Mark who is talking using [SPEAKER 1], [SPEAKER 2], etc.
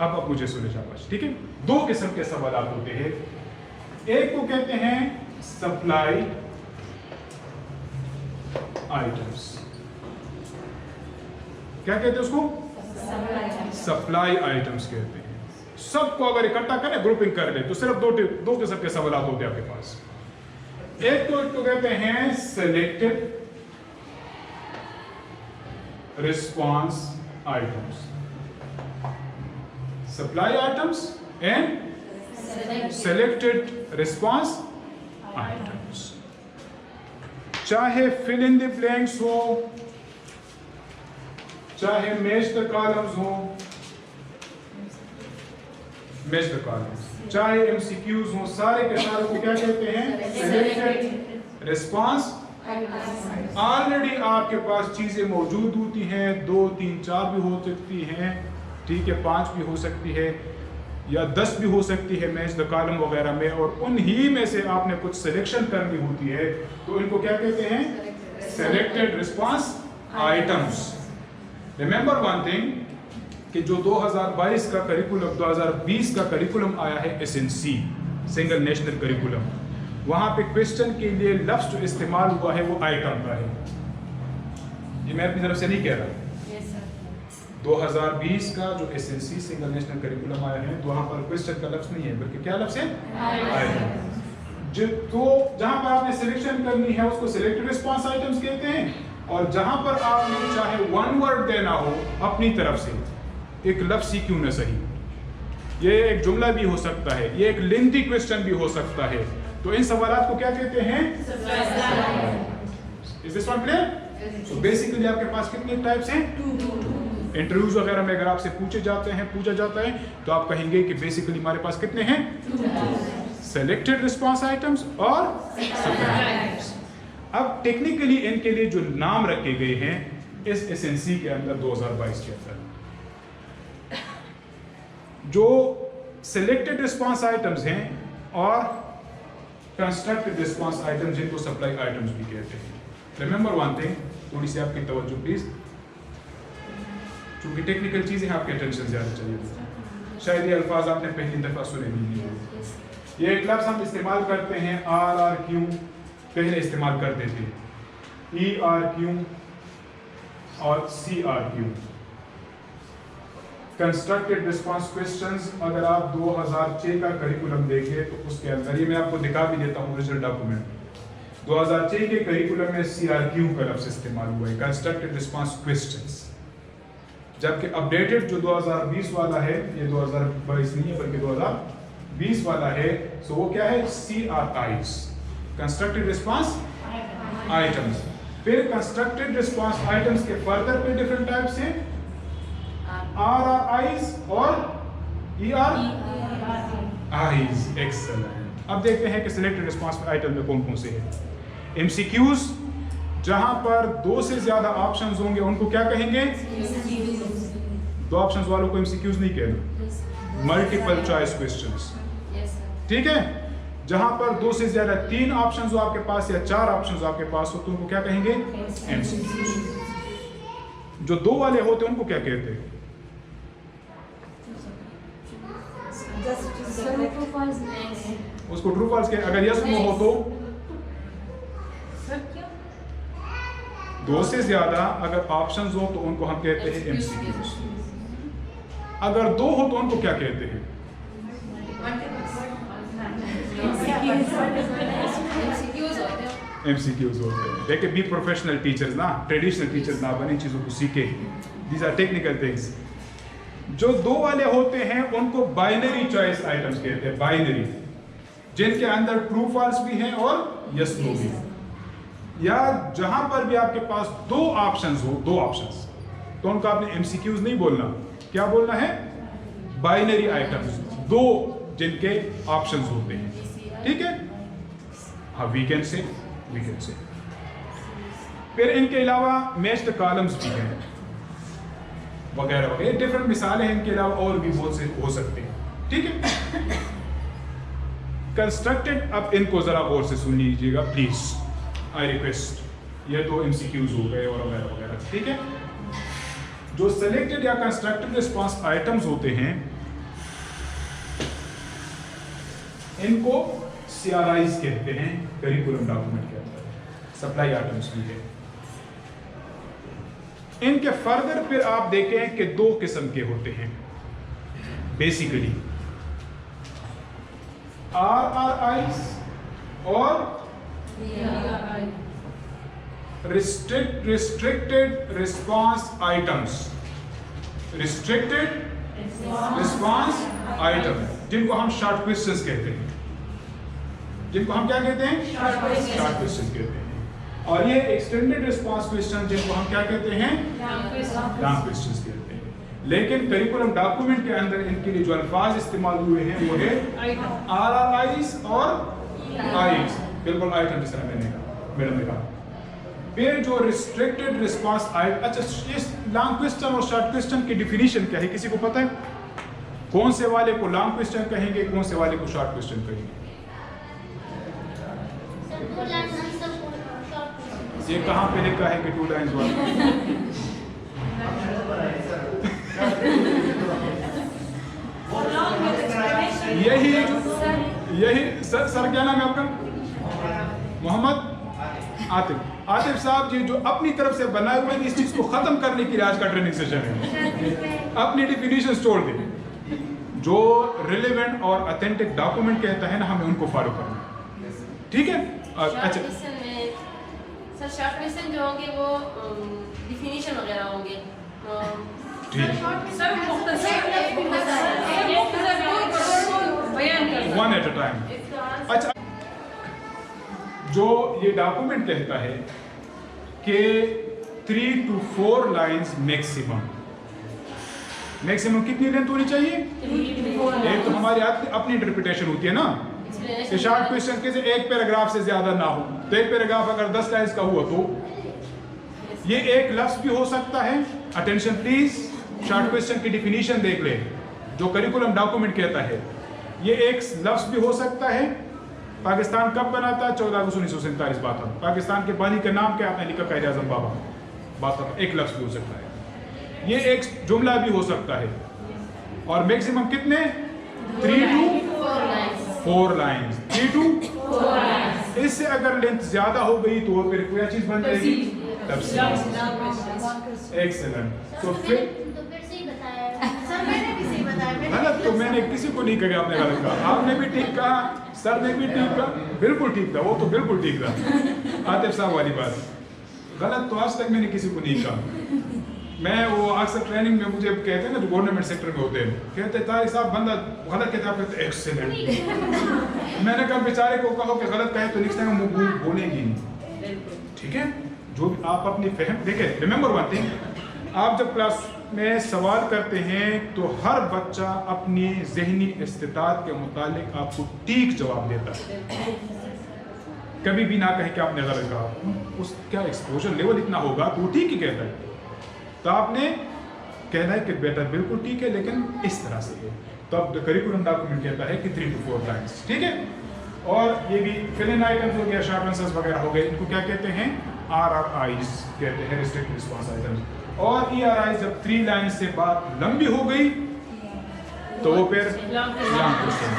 [SPEAKER 1] अब मुझे सुने शाबाश, ठीक है। दो किस्म के सवाल होते हैं, एक को कहते हैं सप्लाई आइटम्स। क्या कहते हैं उसको? सप्लाई आइटम्स कहते हैं। सबको अगर इकट्ठा करें, ग्रुपिंग कर ले, तो सिर्फ दो किस्म के सवाल होते हैं आपके पास। एक तो कहते हैं selected response items, supply items and selected response items. चाहे फिल इन द ब्लैंक्स हो, चाहे मैच द कॉलम्स हो, मैच द कॉलम्स, चाहे एमसीक्यूज हो, सारे के सारे को क्या कहते हैं? Selected response. ऑलरेडी आपके पास चीजें मौजूद होती हैं, 2, 3, 4 भी हो सकती हैं, ठीक है, 5 भी हो सकती है, या 10 भी हो सकती है मैच द कॉलम वगैरह में, और उन्हीं में से आपने कुछ सिलेक्शन करनी होती है, तो इनको क्या कहते हैं? Selected response items. Remember one thing कि जो 2022 का करिकुलम, 2020 का करिकुलम आया है SNC, सिंगल नेशनल करिकुलम, वहां पे क्वेश्चन के लिए लफ्ज जो इस्तेमाल हुआ है वो आइटम का है। ये मैं अपनी तरफ से नहीं कह रहा। 2020 का जो SNC सिंगल नेशनल करिकुलम आया है, तो वहां पर क्वेश्चन का लफ्ज नहीं है, बल्कि क्या लफ्ज है? आइटम। तो जहां पर आपने सिलेक्शन करनी है उसको सिलेक्टेड रिस्पांस आइटम्स कहते हैं, और जहां पर आपने चाहे वन वर्ड देना हो अपनी तरफ से, एक लफ्ज ही क्यों न सही, ये एक जुमला भी हो सकता है, ये एक लेंथी क्वेश्चन भी हो सकता है, तो इन सवालात को क्या कहते हैं? Is this one clear? So basically आपके पास कितने टाइप्स हैं? इंटरव्यूज वगैरह में अगर आपसे पूछा जाता है तो आप कहेंगे कि बेसिकली हमारे पास कितने हैं? सेलेक्टेड रिस्पांस आइटम्स और सप्लाई आइटम्स। अब टेक्निकली इनके लिए जो नाम रखे गए हैं इस SNC के अंदर 2022 के अंदर, जो सिलेक्टेड रिस्पांस आइटम्स हैं और कंस्ट्रक्टेड रिस्पांस आइटम्स, जिनको सप्लाई आइटम्स भी कहते हैं। रिमेंबर वन थिंग, थोड़ी सी आपकी तवज्जो प्लीज, चूंकि टेक्निकल चीजें आपके अटेंशन ज्यादा चाहिए, शायद ये अल्फाज आपने पहली दफा सुने भी नहीं हो। ये एक लफ्ज हम इस्तेमाल करते हैं, RRQ पहले इस्तेमाल करते थे, ERQ और CRQ, कंस्ट्रक्टेड रिस्पांस क्वेश्चंस। अगर आप 2006 का करिकुलम देखें तो उसके अंदर, ये मैं आपको दिखा भी देता हूँ ओरिजिनल डॉक्यूमेंट, 2006 के करिकुलम में CRQ का लफ्ज इस्तेमाल हुआ है, कंस्ट्रक्टेड रिस्पांस क्वेश्चंस। जबकि अपडेटेड जो 2020 वाला है, ये 2022 नहीं है बल्कि 2020 वाला है, सो वो क्या है? CRIs, constructed response items. फिर कंस्ट्रक्टेड रिस्पांस आइटम्स के फर्दर पे डिफरेंट टाइप्स हैं, RRIs और ERIs। एक्सेलेंट। अब देखते हैं कि सिलेक्टेड रिस्पांस आइटम में कौन कौन से हैं। MCQs, जहां पर 2 से ज्यादा ऑप्शंस होंगे उनको क्या कहेंगे? 2 ऑप्शंस वालों को MCQs नहीं कहना, मल्टीपल चॉइस क्वेश्चंस, ठीक है। जहां पर 2 से ज्यादा 3 ऑप्शंस हो आपके पास या 4 ऑप्शंस आपके पास हो तो उनको क्या कहेंगे? MCQs। जो 2 वाले होते हैं उनको क्या कहते हैं? उसको ट्रू फॉल्स के, अगर यस नो हो तो 2 से ज्यादा अगर ऑप्शंस हो तो उनको हम कहते हैं MCQs। अगर 2 हो तो उनको क्या कहते हैं? MCQs होते हैं। देखिए, बी प्रोफेशनल टीचर्स ना, ट्रेडिशनल टीचर्स ना बने, चीजों को सीखे। These are technical things. जो 2 वाले होते हैं उनको बाइनरी चॉइस आइटम्स कहते हैं, बाइनरी, जिनके अंदर ट्रू फॉल्स भी हैं और यस नो भी, या जहां पर भी आपके पास 2 ऑप्शंस हो, 2 ऑप्शंस, तो उनको आपने MCQs नहीं बोलना, क्या बोलना है? बाइनरी आइटम्स, 2 जिनके ऑप्शंस होते हैं, ठीक है। हाँ, वी कैन से। फिर इनके अलावा मैच द कॉलम्स भी हैं वगैरह वगैरह, डिफरेंट मिसालें हैं। इनके अलावा और भी बहुत से हो सकते हैं, ठीक है। कंस्ट्रक्टेड, अब इनको जरा गौर से सुन लीजिएगा प्लीज, आई रिक्वेस्ट। ये 2 MCQs हो गए और वगैरह वगैरह, ठीक है। जो सिलेक्टेड या कंस्ट्रक्टेड रिस्पांस आइटम्स होते हैं इनको CRIs कहते हैं करिकुलम डॉक्यूमेंट के अंदर, सप्लाई आइटम्स भी है। इनके फर्दर फिर आप देखें कि दो किस्म के होते हैं बेसिकली, RRIs और restricted response items, restricted response item, जिनको हम शॉर्ट क्वेश्चंस कहते हैं, जिनको हम क्या कहते हैं, शॉर्ट क्वेश्चन कहते हैं। और ये एक्सटेंडेड रिस्पांस क्वेश्चन जिनको हम क्या कहते हैं, लॉन्ग क्वेश्चंस कहते हैं। लेकिन करिकुलम डॉक्यूमेंट के अंदर इनके लिए जो अल्फाज इस्तेमाल हुए हैं वो है RRIs और IS, बिल्कुल आइटम जिस तरह मैडम ने कहा। फिर जो रिस्ट्रिक्टेड रिस्पांस आइटम, अच्छा इस लॉन्ग क्वेश्चन और शॉर्ट क्वेश्चन की डिफिनीशन क्या है, किसी को पता है? कौन से वाले को लॉन्ग क्वेश्चन कहेंगे, कौन से वाले को शॉर्ट क्वेश्चन कहेंगे? ये कहाँ पे लिखा है कि 2 लाइन्स वाला? यही सर क्या नाम है आपका? मोहम्मद आतिफ साहब जी, जो अपनी तरफ से बनाए हुए इस चीज को खत्म करने के लिए आज का ट्रेनिंग सेशन है। अपनी डिफिनीशन छोड़ दें, जो रिलेवेंट और ऑथेंटिक डॉक्यूमेंट कहता है ना, हमें उनको फॉलो करना, ठीक है? अच्छा
[SPEAKER 2] सर, शॉर्ट क्वेश्चन जो होंगे वो डिफिनीशन वगैरह होंगे,
[SPEAKER 1] वन एट अ टाइम। अच्छा, जो ये डॉक्यूमेंट कहता है कि 3 to 4 लाइंस मैक्सिमम कितनी लेंथ होनी चाहिए? एक तो हमारी अपनी इंटरप्रिटेशन होती है ना कि शॉर्ट क्वेश्चन के से एक पैराग्राफ से ज्यादा ना हो, तो एक पैराग्राफ अगर 10 लाइंस का हुआ तो ये एक लफ्ज भी हो सकता है। अटेंशन प्लीज, शॉर्ट क्वेश्चन की डिफिनीशन देख ले जो करिकुलम डॉक्यूमेंट कहता है। ये एक लफ्ज भी हो सकता है। पाकिस्तान कब बना था? 14 अगस्त 1947 बात था। पाकिस्तान के बानी का नाम क्या आपने लिखा? कायदे आज़म बाबा, बात था। एक लफ्ज भी हो सकता है, ये एक जुमला भी हो सकता है। और मैक्सिमम कितने? 3 to 4 लाइंस। 3 to 4 lines. इससे अगर लेंथ ज्यादा हो गई तो फिर क्या चीज बन जाएगी? एक्सेलेंट। तो फिर गलत तो मैंने किसी को नहीं कहा, आपने गलत कहा, आपने भी ठीक कहा, सर ने भी ठीक कहा, बिल्कुल ठीक था, वो तो बिल्कुल ठीक था। आतिफ साहब वाली बात, गलत तो आज तक मैंने किसी को नहीं कहा। मैं वो अक्सर ट्रेनिंग में मुझे कहते हैं ना, जो गवर्नमेंट सेक्टर में होते हैं, कहते तारिक साहब बंदा गलत कहता है, कहते एक्सीलेंट। मैंने कहा बेचारे को कहो कि गलत कहे तो नेक्स्ट टाइम वो बोलेंगी नहीं, ठीक है? जो आप अपनी फहम देखें, रिमेंबर वन थिंग, आप जब क्लास में सवाल करते हैं तो हर बच्चा अपनी जहनी इस्तिताअत के मुतालिक आपको ठीक जवाब देता है। कभी भी ना कहें कि आपने गलत कहा, उसका एक्सपोजर लेवल इतना होगा तो ठीक ही कहता है। तो आपने कहना है कि बेटा बिल्कुल ठीक है, लेकिन इस तरह से है। तो अब करिकुलम डॉक्यूमेंट कहता है कि 3 to 4 लाइन्स, ठीक है? और ये भी फिल इन आइटम्स हो गया, शॉर्ट आंसर्स वगैरह हो गए, इनको क्या कहते हैं? RRIs कहते हैं, रिस्ट्रिक्टेड रिस्पांस आइटम्स। और ERIs जब 3 लाइन से बात लंबी हो गई तो वो फिर लॉन्ग क्वेश्चन